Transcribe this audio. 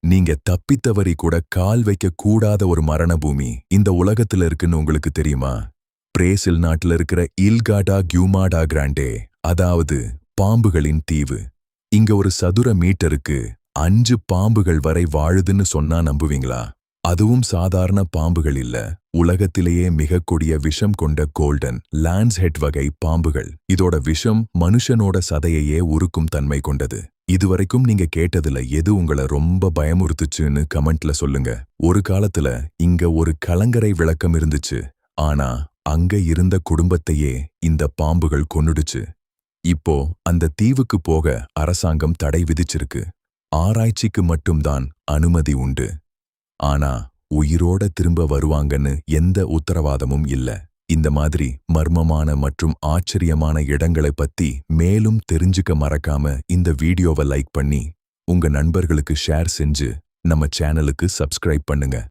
நீங்க தப்பித்தவறி கூட கால் வைக்க கூடாத ஒரு மரண பூமி இந்த உலகத்துல இருக்குன்னு உங்களுக்கு தெரியுமா? பிரேசில் நாட்டுல இருக்கிற இல்காடா கியூமாடா கிராண்டே, அதாவது பாம்புகளின் தீவு. இங்க ஒரு சதுர மீட்டருக்கு 5 பாம்புகள் வரை வாழுதுன்னு சொன்னா நம்புவீங்களா? அதுவும் சாதாரண பாம்புகள் இல்ல, உலகத்திலேயே மிக கொடிய விஷம் கொண்ட கோல்டன் லான்ஸ்ஹெட் வகை பாம்புகள். இதோட விஷம் மனுஷனோட சதையையே உருக்கும் தன்மை கொண்டது. இதுவரைக்கும் நீங்க கேட்டதுல எது உங்களை ரொம்ப பயமுறுத்துச்சுன்னு கமெண்ட்ல சொல்லுங்க. ஒரு காலத்துல இங்க ஒரு கலங்கரை விளக்கம் இருந்துச்சு, ஆனா அங்க இருந்த குடும்பத்தையே இந்த பாம்புகள் கொன்னுடுச்சு. இப்போ அந்த தீவுக்கு போக அரசாங்கம் தடை விதிச்சிருக்கு. ஆராய்ச்சிக்கு மட்டும்தான் அனுமதி உண்டு. ஆனா உயிரோட திரும்ப வருவாங்கன்னு எந்த உத்தரவாதமும் இல்ல. இந்த மாதிரி மர்மமான மற்றும் ஆச்சரியமான இடங்களை பத்தி மேலும் தெரிஞ்சுக்க மறக்காம இந்த வீடியோவை லைக் பண்ணி உங்க நண்பர்களுக்கு ஷேர் செஞ்சு நம்ம சேனலுக்கு சப்ஸ்கிரைப் பண்ணுங்க.